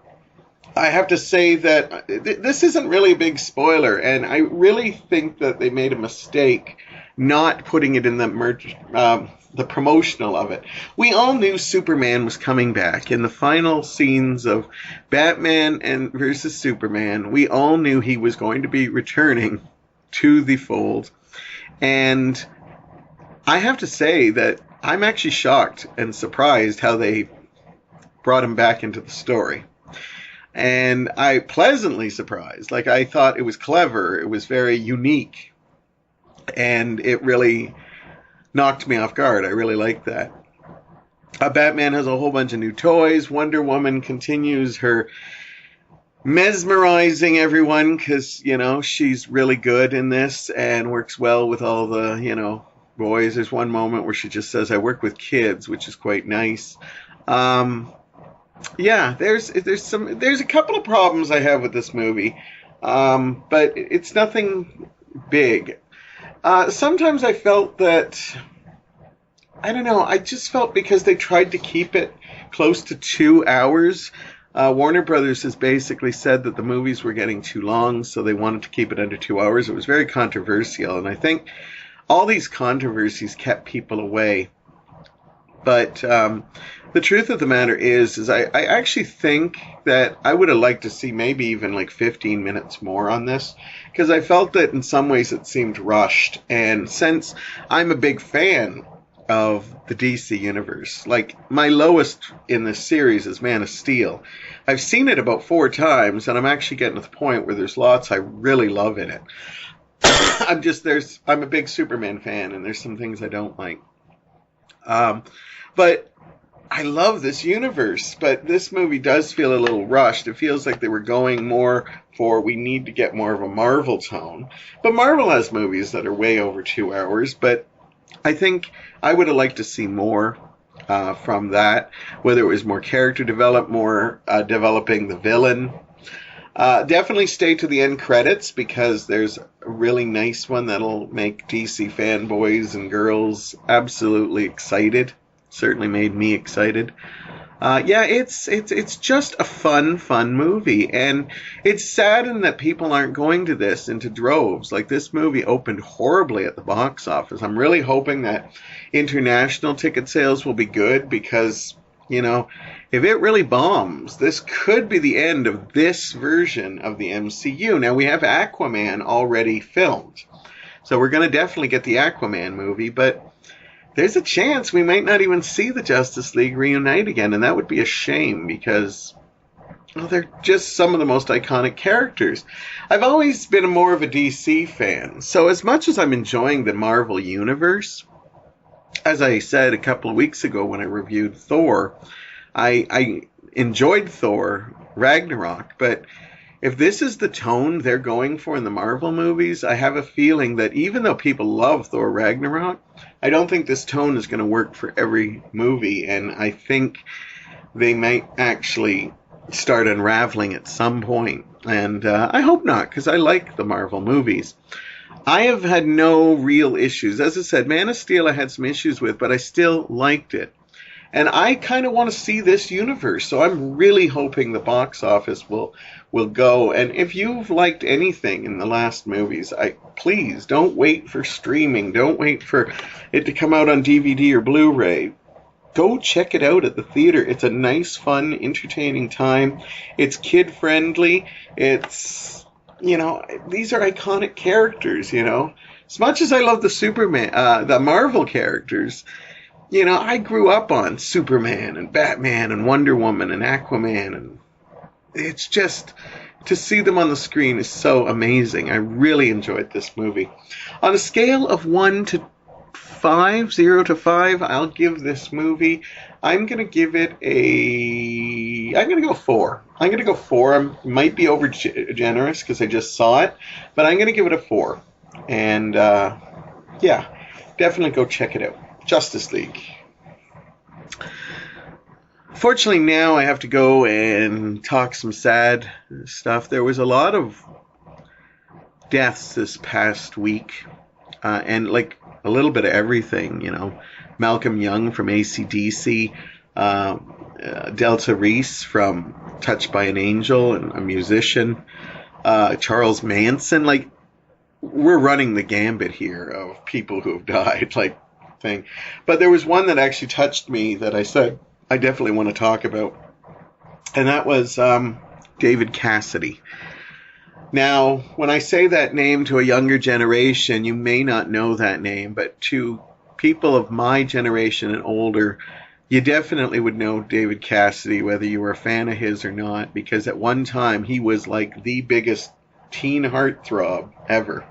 I have to say that this isn't really a big spoiler, and I really think that they made a mistake not putting it in the promotional of it. We all knew Superman was coming back. In the final scenes of Batman versus Superman, we all knew he was going to be returning to the fold. And I have to say that I'm actually shocked and surprised how they brought him back into the story. And I pleasantly surprised. Like, I thought it was clever. It was very unique. And it really knocked me off guard. I really like that. Batman has a whole bunch of new toys. Wonder Woman continues her mesmerizing everyone because, you know, she's really good in this and works well with all the, you know, boys. There's one moment where she just says, I work with kids, which is quite nice. Yeah, there's a couple of problems I have with this movie, but it's nothing big. Sometimes I felt that, I don't know, I just felt because they tried to keep it close to 2 hours. Warner Brothers has basically said that the movies were getting too long, so they wanted to keep it under 2 hours. It was very controversial, and I think all these controversies kept people away. But the truth of the matter is I actually think that I would have liked to see maybe even like 15 minutes more on this, because I felt that in some ways it seemed rushed. And since I'm a big fan of the DC universe, like my lowest in this series is Man of Steel. I've seen it about 4 times, and I'm actually getting to the point where there's lots I really love in it. I'm a big Superman fan, and there's some things I don't like. But I love this universe, but this movie does feel a little rushed. It feels like they were going more for, we need to get more of a Marvel tone. But Marvel has movies that are way over 2 hours, but I think I would have liked to see more from that, whether it was more character development, more developing the villain. Definitely stay to the end credits, because there's a really nice one that'll make DC fanboys and girls absolutely excited. Certainly made me excited. Yeah, it's just a fun movie, and it's saddened that people aren't going to this into droves. Like, this movie opened horribly at the box office. I'm really hoping that international ticket sales will be good because, if it really bombs, this could be the end of this version of the MCU. Now, we have Aquaman already filmed, so we're going to definitely get the Aquaman movie, but there's a chance we might not even see the Justice League reunite again, and that would be a shame because, well, they're just some of the most iconic characters. I've always been more of a DC fan, so as much as I'm enjoying the Marvel Universe, as I said a couple of weeks ago when I reviewed Thor, I enjoyed Thor Ragnarok, but if this is the tone they're going for in the Marvel movies, I have a feeling that even though people love Thor Ragnarok, I don't think this tone is going to work for every movie, and I think they might actually start unraveling at some point. And I hope not, because I like the Marvel movies. I have had no real issues. As I said, Man of Steel I had some issues with, but I still liked it. And I kind of want to see this universe, so I'm really hoping the box office will go. And if you've liked anything in the last movies, please don't wait for streaming. Don't wait for it to come out on DVD or Blu-ray. Go check it out at the theater. It's a nice, fun, entertaining time. It's kid-friendly. It's, these are iconic characters, As much as I love the Marvel characters, I grew up on Superman and Batman and Wonder Woman and Aquaman, and it's just, to see them on the screen is so amazing. I really enjoyed this movie. On a scale of 0 to 5, I'll give this movie, I'm going to give it I'm going to go 4. I'm going to go 4. I might be over generous because I just saw it, but I'm going to give it a 4. And, yeah, definitely go check it out. Justice League. Fortunately, now I have to go and talk some sad stuff. There was a lot of deaths this past week, and like a little bit of everything, Malcolm Young from AC/DC, Delta Reese from Touched by an Angel, and a musician, Charles Manson. Like, we're running the gambit here of people who have died, thing. But there was one that actually touched me that I said I definitely want to talk about, and that was David Cassidy. Now, when I say that name to a younger generation, you may not know that name, but to people of my generation and older, you definitely would know David Cassidy, whether you were a fan of his or not, because at one time he was like the biggest teen heartthrob ever.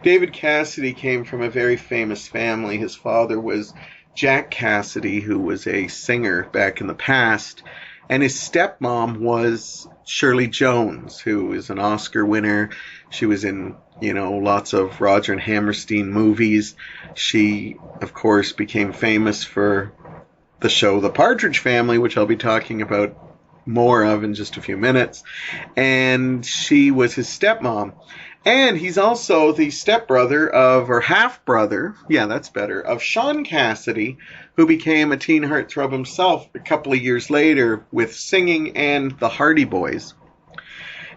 David Cassidy came from a very famous family. His father was Jack Cassidy, who was a singer back in the past, and his stepmom was Shirley Jones, who is an Oscar winner. She was in, lots of Roger and Hammerstein movies. She, of course, became famous for the show The Partridge Family, which I'll be talking about more of in just a few minutes. And she was his stepmom. And he's also the stepbrother half-brother, yeah, that's better, of Sean Cassidy, who became a teen heartthrob himself a couple of years later with singing and the Hardy Boys.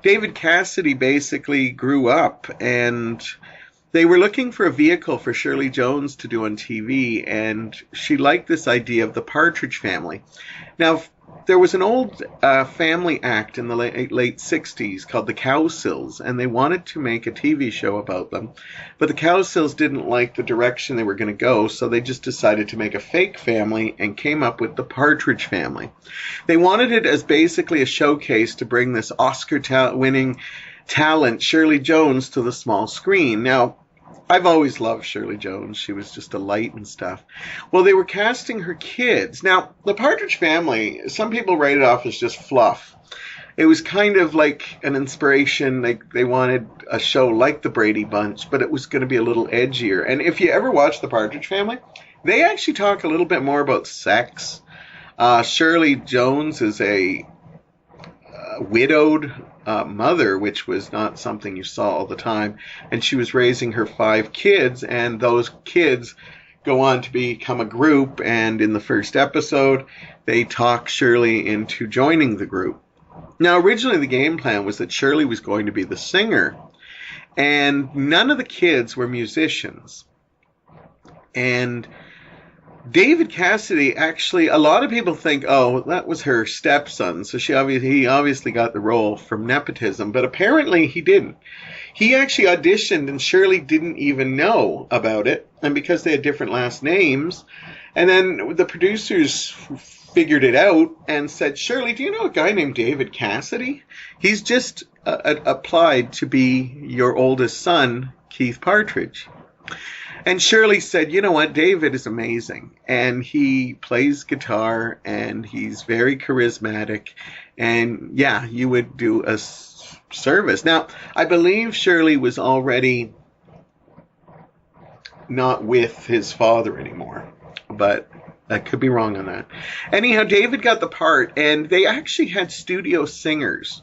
David Cassidy basically grew up, and they were looking for a vehicle for Shirley Jones to do on TV, and she liked this idea of the Partridge Family. Now, there was an old family act in the late 60s called the Cowsills, and they wanted to make a TV show about them. But the Cowsills didn't like the direction they were going to go, so they just decided to make a fake family and came up with the Partridge Family. They wanted it as basically a showcase to bring this Oscar-winning talent, Shirley Jones, to the small screen. Now, I've always loved Shirley Jones. She was just a light and stuff. Well, they were casting her kids. Now, the Partridge Family, some people write it off as just fluff. It was kind of like an inspiration. They wanted a show like the Brady Bunch, but it was going to be a little edgier. And if you ever watch the Partridge Family, they actually talk a little bit more about sex. Shirley Jones is a widowed mother, which was not something you saw all the time, and she was raising her 5 kids, and those kids go on to become a group, and in the first episode they talk Shirley into joining the group. Now, originally the game plan was that Shirley was going to be the singer, and none of the kids were musicians. And David Cassidy, actually, a lot of people think, oh, that was her stepson, so he obviously got the role from nepotism, but apparently he didn't. He actually auditioned, and Shirley didn't even know about it, and because they had different last names, and then the producers figured it out and said, Shirley, do you know a guy named David Cassidy? He's just applied to be your oldest son, Keith Partridge. And Shirley said, you know what, David is amazing, and he plays guitar, and he's very charismatic, and yeah, you would do a service. Now, I believe Shirley was already not with his father anymore, but I could be wrong on that. Anyhow, David got the part, and they actually had studio singers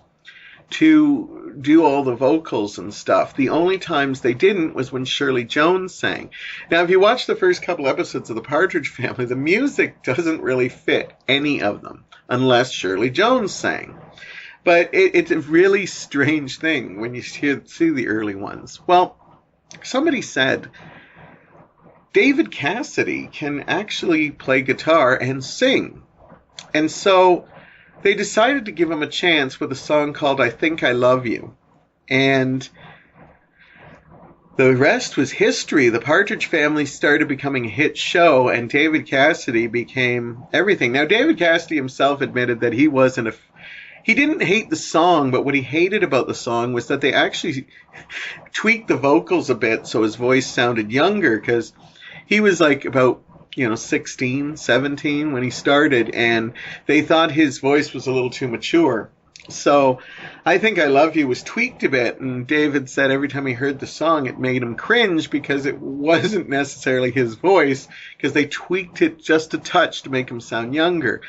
to do all the vocals and stuff. The only times they didn't was when Shirley Jones sang. Now, if you watch the first couple episodes of the Partridge Family, the music doesn't really fit any of them unless Shirley Jones sang. But it's a really strange thing when you see the early ones. Well, somebody said David Cassidy can actually play guitar and sing. And so they decided to give him a chance with a song called I Think I Love You. And the rest was history. The Partridge Family started becoming a hit show, and David Cassidy became everything. Now, David Cassidy himself admitted that he didn't hate the song, but what he hated about the song was that they actually tweaked the vocals a bit so his voice sounded younger, because he was like about 16, 17 when he started, and they thought his voice was a little too mature. So I Think I Love You was tweaked a bit, and David said every time he heard the song it made him cringe because it wasn't necessarily his voice, because they tweaked it just a touch to make him sound younger.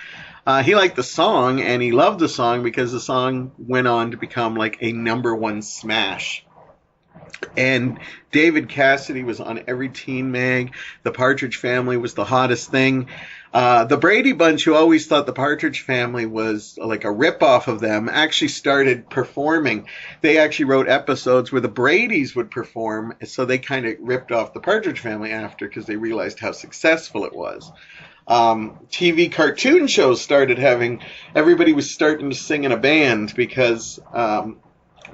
He liked the song, and he loved the song because the song went on to become like a #1 smash. And David Cassidy was on every teen mag. The Partridge Family was the hottest thing. The Brady Bunch, who always thought the Partridge Family was like a ripoff of them, actually started performing. They actually wrote episodes where the Bradys would perform, so they kind of ripped off the Partridge Family after, because they realized how successful it was. TV cartoon shows started everybody was starting to sing in a band because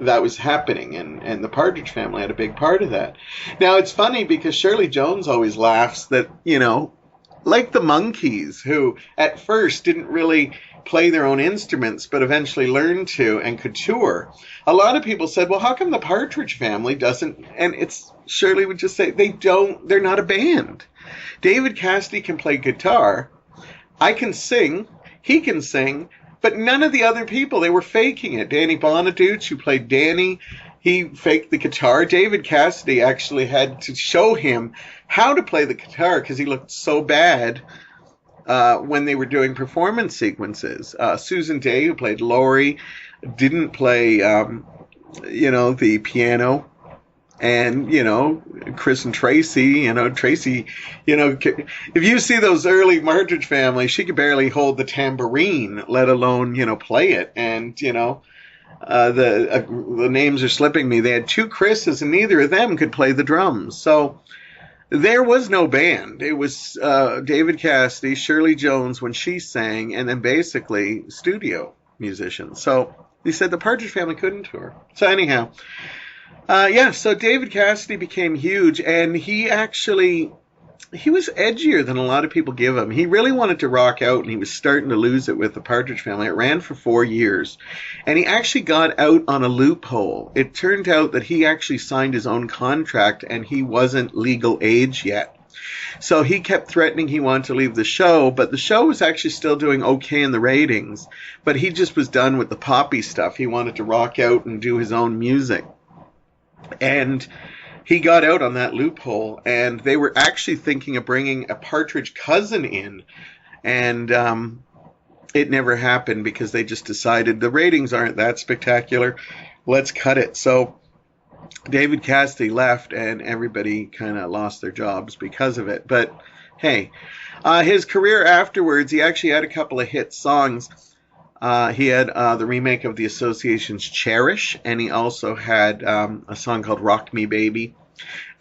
that was happening, and the Partridge Family had a big part of that. Now, it's funny because Shirley Jones always laughs that, like the Monkees, who at first didn't really play their own instruments, but eventually learned to and could tour. A lot of people said, well, how come the Partridge Family doesn't? And Shirley would just say, they're not a band. David Cassidy can play guitar. I can sing. He can sing. But none of the other people, they were faking it. Danny Bonaduce, who played Danny, he faked the guitar. David Cassidy actually had to show him how to play the guitar because he looked so bad when they were doing performance sequences. Susan Day, who played Laurie, didn't play, the piano. And, Chris and Tracy, Tracy, if you see those early Partridge Family, she could barely hold the tambourine, let alone, play it. And, the names are slipping me. They had 2 Chris's, and neither of them could play the drums. So there was no band. It was David Cassidy, Shirley Jones when she sang, and then basically studio musicians. So he said the Partridge Family couldn't tour. So anyhow, so David Cassidy became huge, and he was edgier than a lot of people give him. He really wanted to rock out, and he was starting to lose it with the Partridge Family. It ran for 4 years, and he actually got out on a loophole. It turned out that he actually signed his own contract, and he wasn't legal age yet. So he kept threatening he wanted to leave the show, but the show was actually still doing okay in the ratings, but he just was done with the poppy stuff. He wanted to rock out and do his own music. And he got out on that loophole, and they were actually thinking of bringing a Partridge cousin in, and it never happened because they just decided the ratings aren't that spectacular. Let's cut it. So David Cassidy left, and everybody kind of lost their jobs because of it. But hey. His career afterwards, he actually had a couple of hit songs. He had the remake of the Association's Cherish, and he also had a song called Rock Me Baby.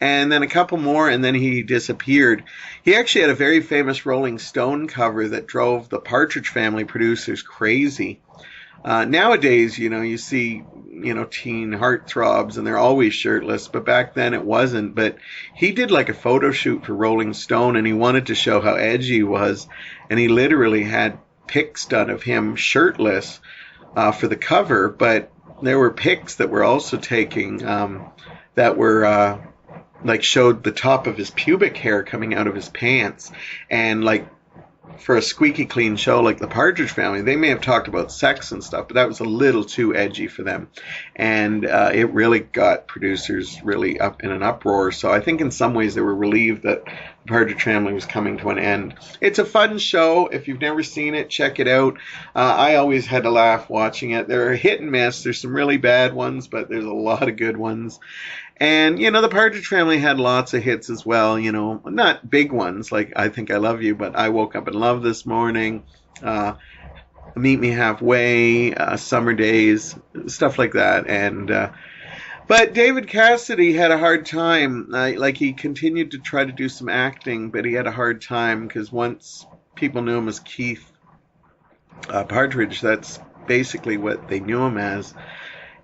And then a couple more, and then he disappeared. He actually had a very famous Rolling Stone cover that drove the Partridge Family producers crazy. Nowadays, you see, teen heartthrobs, and they're always shirtless, but back then it wasn't. But he did like a photo shoot for Rolling Stone, and he wanted to show how edgy he was, and he literally had pics done of him shirtless for the cover, but there were pics that were also taking that were like showed the top of his pubic hair coming out of his pants, and like for a squeaky clean show like the Partridge Family, they may have talked about sex and stuff, but that was a little too edgy for them, and it really got producers really up in an uproar. So I think in some ways they were relieved that the Partridge Family was coming to an end. It's a fun show. If you've never seen it, check it out. I always had to laugh watching it. They're hit and miss. There's some really bad ones, but there's a lot of good ones. And, the Partridge Family had lots of hits as well, not big ones like I Think I Love You, but I Woke Up in Love This Morning, Meet Me Halfway, Summer Days, stuff like that. And but David Cassidy had a hard time. He continued to try to do some acting, but he had a hard time because once people knew him as Keith Partridge, that's basically what they knew him as.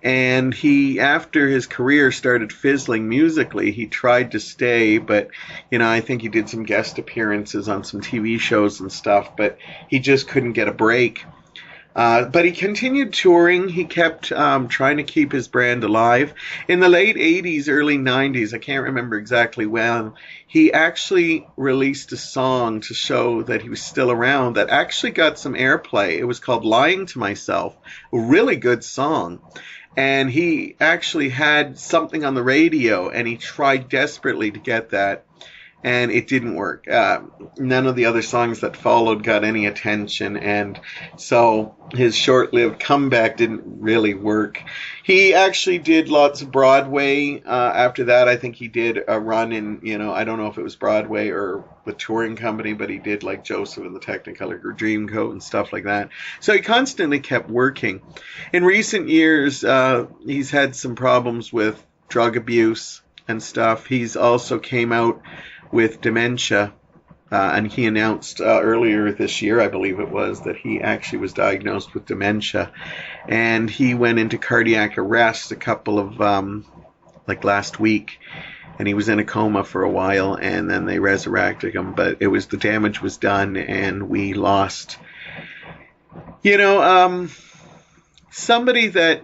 And he, after his career started fizzling musically, he tried to stay, but, I think he did some guest appearances on some TV shows and stuff, but he just couldn't get a break. But he continued touring. He kept trying to keep his brand alive. In the late 80s, early 90s, I can't remember exactly when, he actually released a song to show that he was still around that actually got some airplay. It was called Lying to Myself, a really good song. And he actually had something on the radio, and he tried desperately to get that, and it didn't work. None of the other songs that followed got any attention, and so his short-lived comeback didn't really work. He actually did lots of Broadway. After that, I think he did a run in, I don't know if it was Broadway or the touring company, but he did like Joseph and the Technicolor Dreamcoat and stuff like that. So he constantly kept working. In recent years, he's had some problems with drug abuse and stuff. He's also came out with dementia, and he announced earlier this year, I believe it was, that he actually was diagnosed with dementia, and he went into cardiac arrest a couple of last week, and he was in a coma for a while, and then they resurrected him, but the damage was done, and we lost somebody that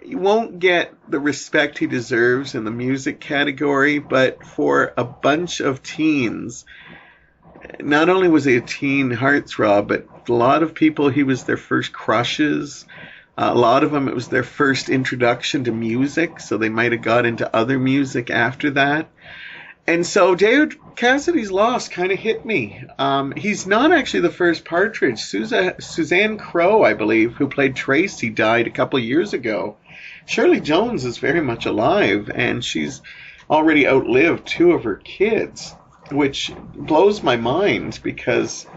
he won't get the respect he deserves in the music category, but for a bunch of teens, not only was he a teen heartthrob, but a lot of people, he was their first crushes. A lot of them, it was their first introduction to music, so they might have got into other music after that. And so David Cassidy's loss kind of hit me. He's not actually the first Partridge. Suzanne Crowe, I believe, who played Tracy, died a couple years ago. Shirley Jones is very much alive, and she's already outlived two of her kids, which blows my mind because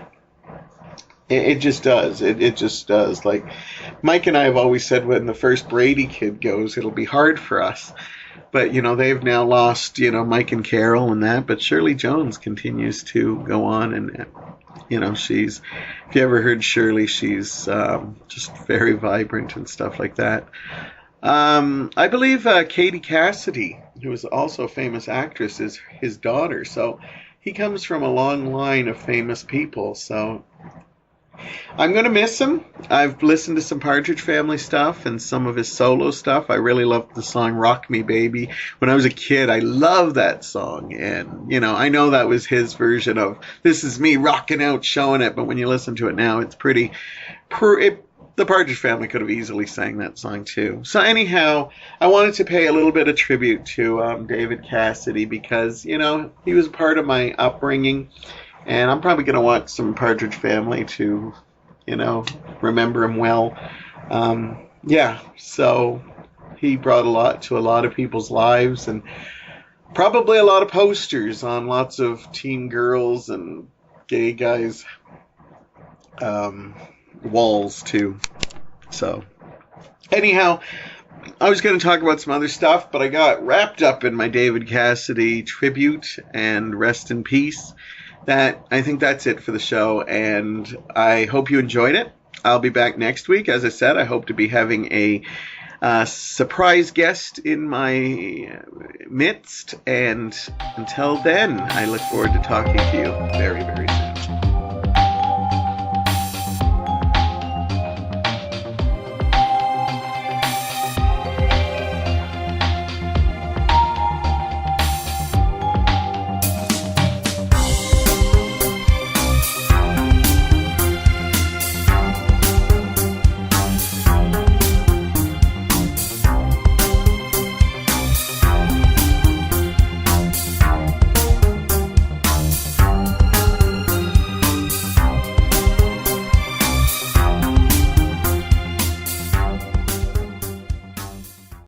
it just does. It just does. Like Mike and I have always said, when the first Brady kid goes, it'll be hard for us. But, they've now lost, Mike and Carol and that. But Shirley Jones continues to go on. And, she's, if you ever heard Shirley, she's just very vibrant and stuff like that. I believe Katie Cassidy, who is also a famous actress, is his daughter. So he comes from a long line of famous people. So I'm going to miss him. I've listened to some Partridge Family stuff and some of his solo stuff. I really loved the song Rock Me Baby. When I was a kid, I loved that song. And, I know that was his version of, this is me rocking out, showing it. But when you listen to it now, it's pretty... The Partridge Family could have easily sang that song too. So anyhow, I wanted to pay a little bit of tribute to David Cassidy because, he was a part of my upbringing. And I'm probably going to watch some Partridge Family to, remember him well. So he brought a lot to a lot of people's lives. And Probably a lot of posters on lots of teen girls and gay guys' walls too. So, anyhow, I was going to talk about some other stuff, but I got wrapped up in my David Cassidy tribute and rest in peace. I think that's it for the show, and I hope you enjoyed it. I'll be back next week. As I said, I hope to be having a surprise guest in my midst, and until then, I look forward to talking to you very, very soon.